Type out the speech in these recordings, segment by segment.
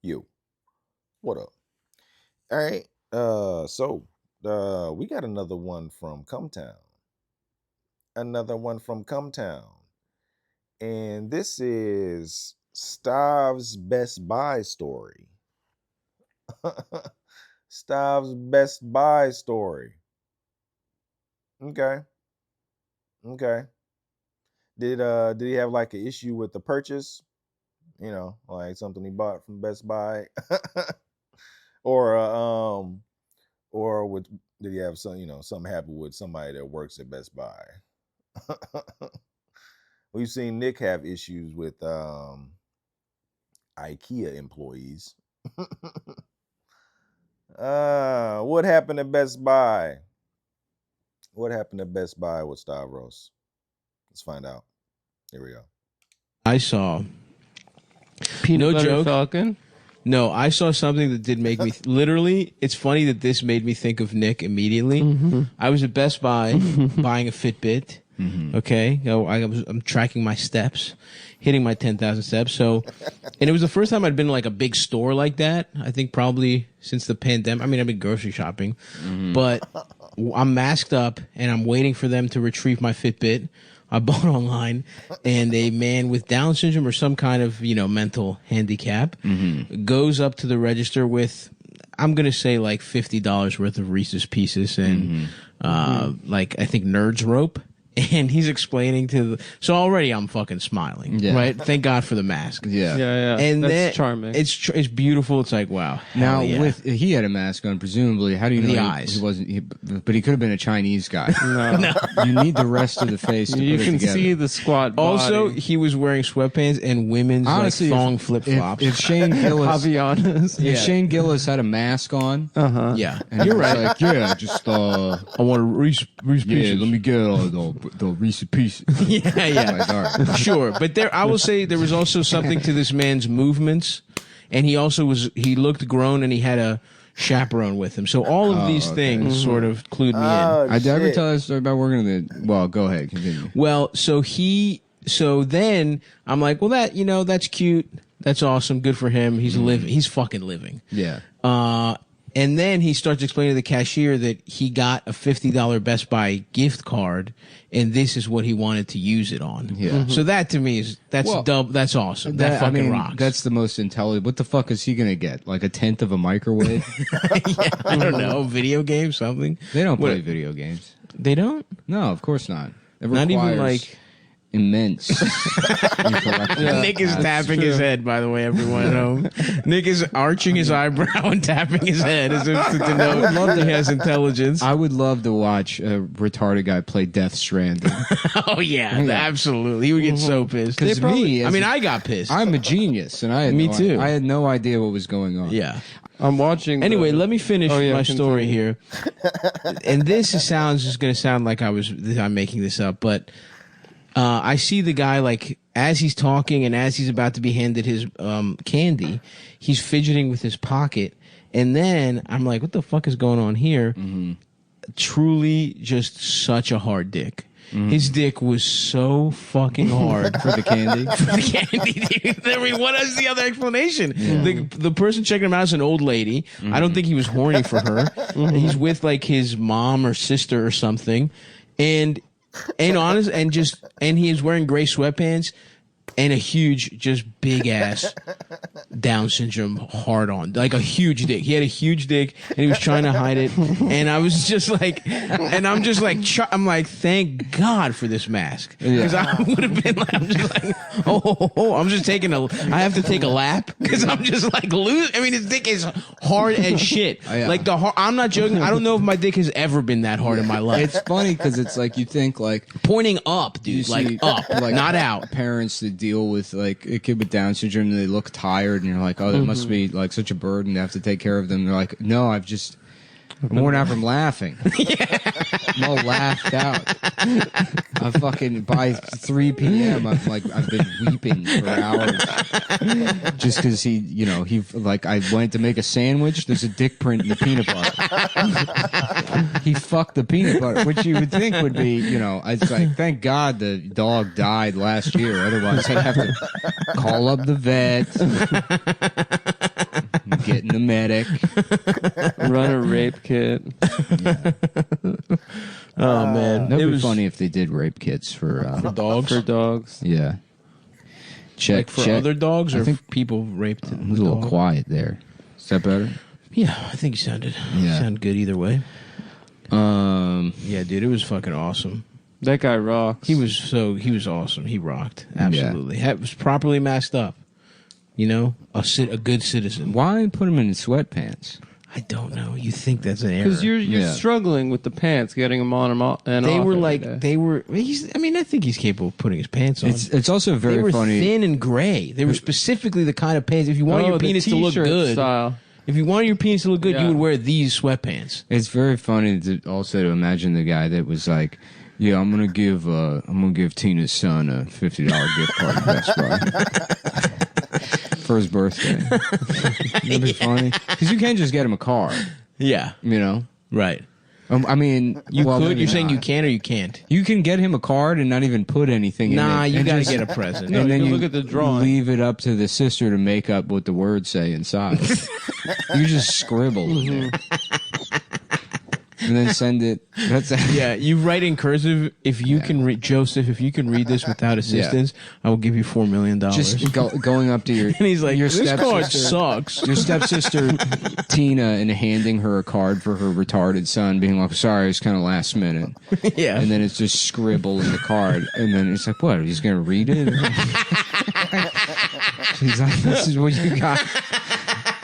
You. What up? All right. So we got another one from CMTOWN. Another one from CMTOWN. And this is Stav's Best Buy story. Stav's Best Buy story. Okay. Okay. Did he have like an issue with the purchase? You know, like something he bought from Best Buy? or did he have something happen with somebody that works at Best Buy? We've seen Nick have issues with IKEA employees. What happened at Best Buy? What happened at Best Buy with Stavros? Let's find out. Here we go. I saw Peanut butter joke. Falcon. No, I saw something that did make me literally. It's funny that this made me think of Nick immediately. I was at Best Buy buying a Fitbit. Okay, I'm tracking my steps, hitting my 10,000 steps. So, and it was the first time I'd been to like a big store like that. I think probably since the pandemic. I mean, I've been grocery shopping, but I'm masked up and I'm waiting for them to retrieve my Fitbit. I bought online, and a man with Down syndrome or some kind of, mental handicap goes up to the register with, I'm going to say like $50 worth of Reese's Pieces and like I think Nerds rope. And he's explaining so already I'm fucking smiling, right? Thank God for the mask. Yeah. And that's charming. It's beautiful. It's like, wow. Now, he had a mask on, presumably. How do you know the eyes? He wasn't? But he could have been a Chinese guy. No. You need the rest of the face to You put it can together. see the squat body. Also, he was wearing sweatpants and women's Honestly, like thong flip flops. If Shane Gillis, Avianas. Shane Gillis had a mask on, Yeah, and you're he was right. like, yeah, just I want a Reese's Pieces. let me get the Reese's Pieces. Yeah. Like, all right. Sure, but I will say there was also something to this man's movements, and he looked grown, and he had a chaperone with him. So all of these things sort of clued me in. I did ever tell that story about working in the? Well, go ahead, continue. Well, so then I'm like, well, that's cute, that's awesome, good for him. He's fucking living. Yeah. And then he starts explaining to the cashier that he got a $50 Best Buy gift card, and this is what he wanted to use it on. Yeah. So that to me that's awesome. That fucking rocks. That's the most intelligent. What the fuck is he gonna get? Like a tenth of a microwave? Yeah, I don't know. Video game, something. They don't play video games. They don't? No, of course not. It Not even requires like immense. Nick is tapping his head, by the way, everyone at home. Nick is arching his eyebrow and tapping his head as if to denote he has intelligence. I would love to watch a retarded guy play Death Stranding. Oh, yeah, absolutely. He would get so pissed. Because I got pissed. I'm a genius, and I had no idea what was going on. Yeah. I'm watching. Anyway, let me finish my continue. story here. And this is going to sound like I'm making this up, but I see the guy, like, as he's talking and as he's about to be handed his candy, he's fidgeting with his pocket. And then I'm like, what the fuck is going on here? Truly just such a hard dick. His dick was so fucking hard. For the candy? For the candy, dude. I mean, what is the other explanation? Yeah. The person checking him out is an old lady. I don't think he was horny for her. He's with like his mom or sister or something. And honest, and he is wearing gray sweatpants and a huge, just big ass Down syndrome hard on, like a huge dick. He had a huge dick and he was trying to hide it. And I was just like, I'm like, thank God for this mask, because I would have been like, I'm just like, I'm just I have to take a lap because I'm just like I mean, his dick is hard as shit. Like I'm not joking. I don't know if my dick has ever been that hard in my life. It's funny because it's like you think like pointing up, dude, like up, like not out. Parents that deal with like a kid with Down syndrome, and they look tired, and you're like, oh, that must be like such a burden to have to take care of them. They're like, no, I'm worn out from laughing. I'm all laughed out. I fucking by 3 p.m. I've been weeping for hours just because he like I went to make a sandwich. There's a dick print in the peanut butter. He fucked the peanut butter, which you would think would be, it's like, thank God the dog died last year. Otherwise, I'd have to call up the vet. the medic. Run a rape kit. Oh man, That'd it be was funny if they did rape kits for dogs. For dogs. yeah. Check Like for check. other dogs, I or think- people raped It was a little quiet there. Is that better? Yeah, I think you sounded good either way. Yeah, dude, it was fucking awesome. That guy rocks. He was awesome. He rocked. Absolutely. He was properly masked up. You know, a good citizen. Why put him in sweatpants? I don't know. You think that's an error? Because you're Yeah. struggling with the pants, getting them on and they off were every like day. I mean, I think he's capable of putting his pants on. It's also they very were funny. thin and gray. They were specifically the kind of pants. If you want your the penis to look t-shirt good, style. if you want your penis to look good, Yeah. you would wear these sweatpants. It's very funny to also to imagine the guy that was like, "Yeah, I'm gonna give Tina's son a $50 gift card to Best Buy for his birthday." That'd be funny because you can't just get him a card, Yeah, you know. right. I mean, You well, could. maybe You're saying not. you can or you can't. You can get him a card and not even put anything Nah, in it. you and gotta just- get a present. No, and you then can you look at the drawing. leave it up to the sister to make up what the words say inside. You just scribble in there. And then send it. That's Yeah, you write in cursive. If you can read, Joseph, if you can read this without assistance, I will give you $4 million. just going up to your and he's like, your "This card stepsister- sucks." Your stepsister Tina and handing her a card for her retarded son, being like, "Sorry, it's kind of last minute," Yeah, and then it's just scribble in the card, and then it's like, "What? He's gonna read it?" She's like, "This is what you got."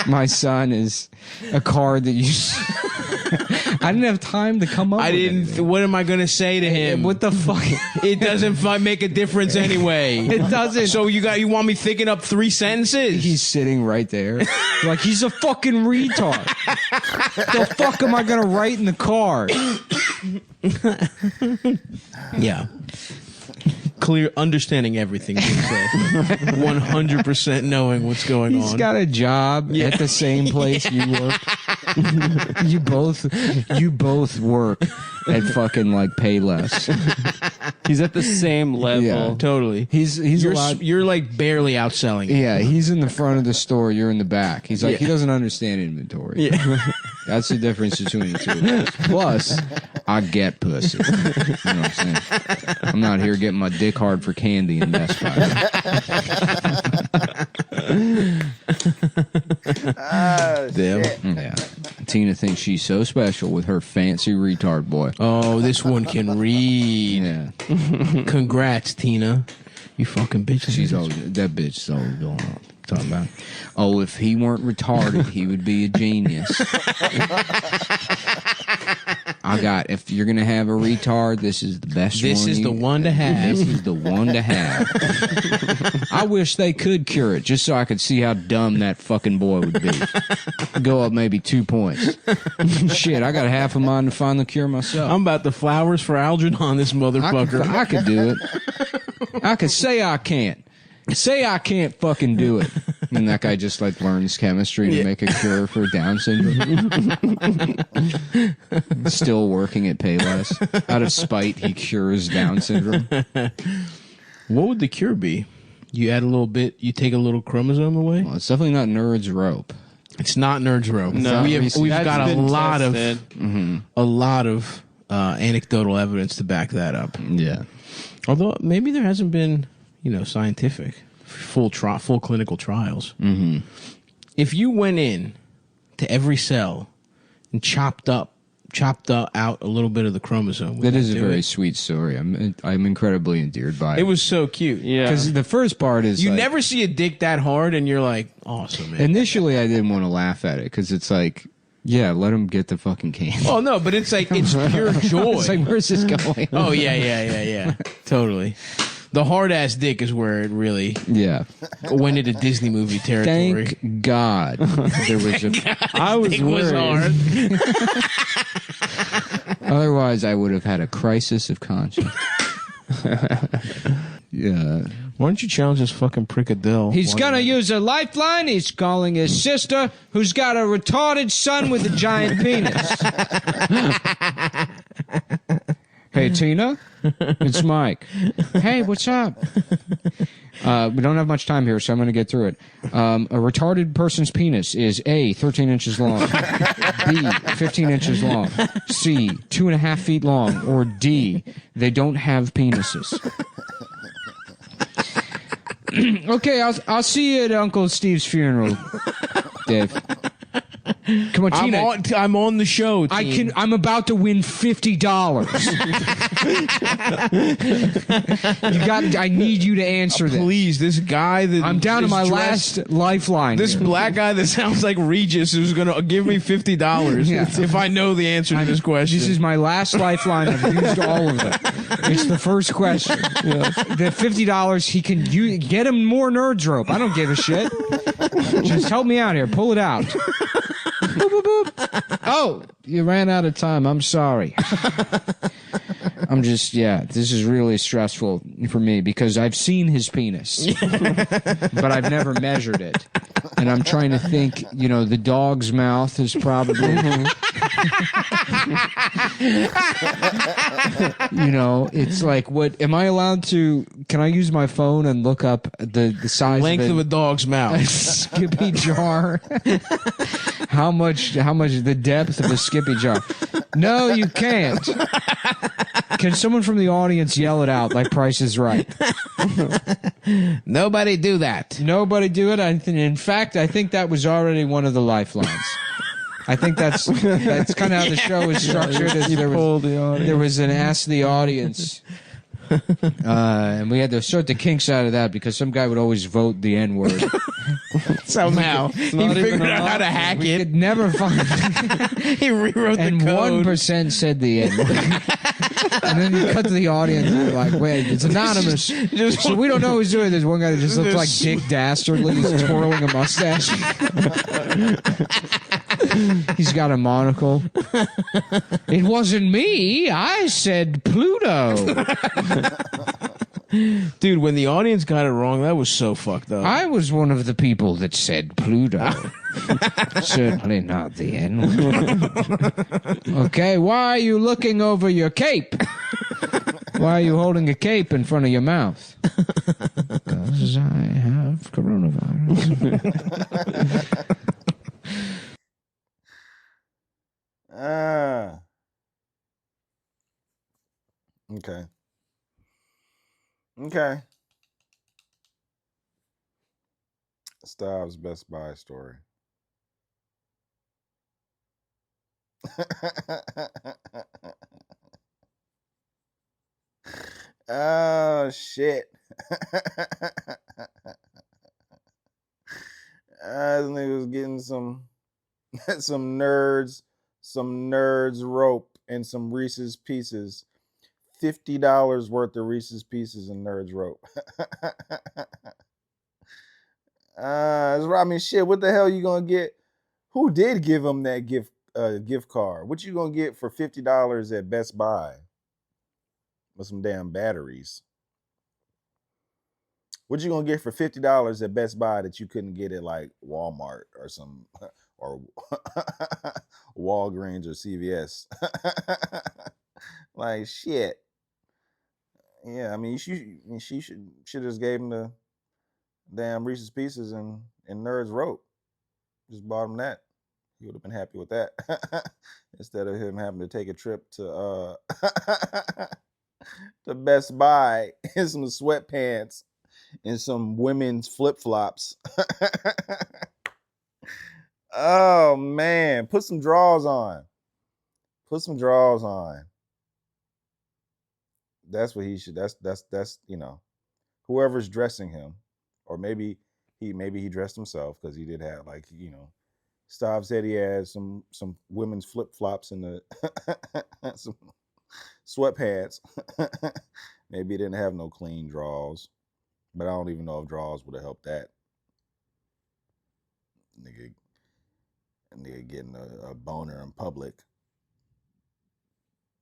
My son is a card that you. I didn't have time to come up. I with didn't. anything. What am I gonna say to him? What the fuck? It doesn't make a difference anyway. It doesn't. So you want me thinking up 3 sentences? He's sitting right there, like he's a fucking retard. The fuck am I gonna write in the card? Yeah. Clear, understanding everything being said. 100% knowing what's going He's on. got a job at the same place you work. you both work at fucking like Payless. He's at the same level. Yeah. Totally. He's allowed. You're like barely outselling. Yeah, he's in the front of the store. You're in the back. He's like Yeah. he doesn't understand inventory. Yeah. That's the difference between the two of us. Plus, I get pussy. You know what I'm saying? I'm not here getting my dick hard for candy in Best Buy. Damn. Yeah. Tina thinks she's so special with her fancy retard boy. Oh, this one can read. Yeah. Congrats, Tina. You fucking bitch. She's always that bitch is always going on. Talking about, oh, if he weren't retarded, he would be a genius. If you're gonna have a retard, this is the best one. This is the one to have. This is the one to have. I wish they could cure it, just so I could see how dumb that fucking boy would be. Go up maybe 2 points. Shit, I got half a mind to find the cure myself. I'm about the flowers for Algernon, this motherfucker. I could do it. I could say I can't. Say I can't fucking do it. And that guy just like learns chemistry to make a cure for Down syndrome. Still working at Payless. Out of spite, he cures Down syndrome. What would the cure be? You add a little bit, you take a little chromosome away? Well, it's definitely not Nerd's rope. It's not Nerd's rope. No, we've that's got a been lot tested. of anecdotal evidence to back that up. Yeah. Although maybe there hasn't been, scientific full clinical trials. Mm-hmm. If you went in to every cell and chopped out a little bit of the chromosome, That is a do very it? sweet story. I'm incredibly endeared by it. It was so cute. Yeah. Because the first part is You like, never see a dick that hard, and you're like, awesome, man. initially I didn't want to laugh at it because it's like, yeah, let him get the fucking candy. Oh no, but it's like it's pure joy. It's like, where's this going? Oh yeah, totally. The hard ass dick is where it really Yeah. went into Disney movie territory. Thank God there was a. I was Dick was worried. hard. Otherwise, I would have had a crisis of conscience. Yeah. Why don't you challenge this fucking prickadell? He's gonna use a lifeline. He's calling his sister, who's got a retarded son with a giant penis. Hey, Tina. It's Mike. Hey, what's up? We don't have much time here, so I'm going to get through it. A retarded person's penis is A, 13 inches long, B, 15 inches long, C, 2.5 feet long, or D, they don't have penises. Okay, I'll see you at Uncle Steve's funeral, Dave. Come on, Tina. I'm on the show. Team. I'm about to win $50. I need you to answer this. Please, this guy that I'm down to my dressed, last lifeline. This here. black guy that sounds like Regis is gonna give me $50 if I know the answer to this question. This is my last lifeline. I've used all of them. It's the first question. The $50, he can get him more Nerds rope. I don't give a shit. Just help me out here. Pull it out. Boop, boop, boop. Oh, you ran out of time. I'm sorry. This is really stressful for me because I've seen his penis, but I've never measured it. And I'm trying to think, the dog's mouth is probably, it's like, what, am I allowed to, can I use my phone and look up the size length of a dog's mouth? Skippy jar. How much the depth of a Skippy jar? No, you can't. Can someone from the audience yell it out like Price is Right? Nobody do that. Nobody do it. In fact, I think that was already one of the lifelines. I think that's kind of how the show is structured. There was an Ask the Audience. And we had to sort the kinks out of that because some guy would always vote the N-word. Somehow. He figured out how to hack We it. could never find He rewrote and the code. 1% said the N-word. And then you cut to the audience and you're like, wait, it's anonymous. So we don't know who's doing this. One guy that just looks like Dick Dastardly. He's twirling a mustache. He's got a monocle. It wasn't me. I said Pluto. Dude, when the audience got it wrong, that was so fucked up. I was one of the people that said Pluto. Certainly not the N-word. Okay, why are you looking over your cape? Why are you holding a cape in front of your mouth? Because I have coronavirus. Okay. Okay. Stav's Best Buy story. Oh shit. This nigga was getting some nerds rope and some Reese's Pieces. $50 worth of Reese's Pieces and Nerds rope. I mean, shit. What the hell you gonna get? Who did give him that gift card? What you gonna get for $50 at Best Buy? With some damn batteries. What you gonna get for $50 at Best Buy that you couldn't get at like Walmart or some or Walgreens or CVS? Like shit. Yeah, I mean, she should just gave him the damn Reese's Pieces and Nerds rope. Just bought him that. He would have been happy with that instead of him having to take a trip to to Best Buy in some sweatpants and some women's flip-flops. Oh man, put some drawers on. Put some drawers on. That's what he should. That's whoever's dressing him, or maybe he dressed himself because he did have Stav said he had some women's flip flops and the some sweatpants. Maybe he didn't have no clean drawers, but I don't even know if drawers would have helped that nigga getting a boner in public.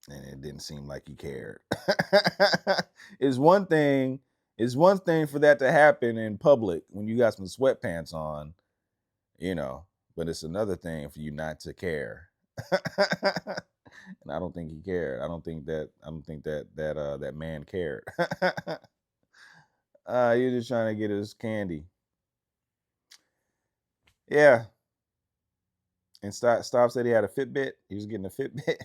And it didn't seem like he cared. It's one thing for that to happen in public when you got some sweatpants on, but it's another thing for you not to care. And I don't think he cared. I don't think that man cared. You're just trying to get his candy. Yeah. And Stav said he had a Fitbit. He was getting a Fitbit.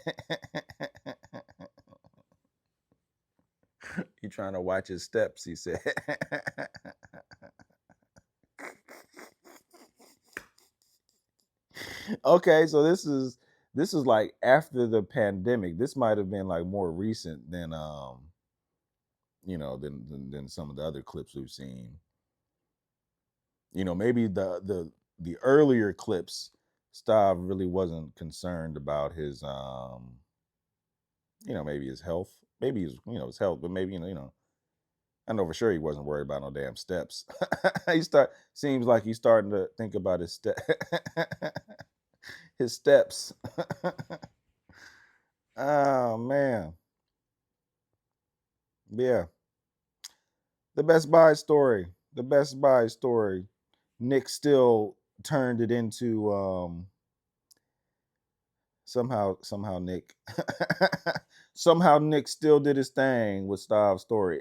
He trying to watch his steps, he said. Okay, so this is like after the pandemic. This might have been like more recent than than some of the other clips we've seen. Maybe the earlier clips, Stav really wasn't concerned about his maybe his health. Maybe his health, but maybe I know for sure he wasn't worried about no damn steps. Seems like he's starting to think about his his steps. Oh man. Yeah. The Best Buy story. The Best Buy story. Nick still turned it into somehow Nick somehow Nick still did his thing with Stav's story.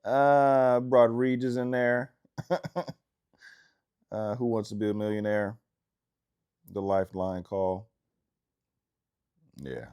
Brought Regis in there. Who Wants to Be a Millionaire? The Lifeline call. Yeah.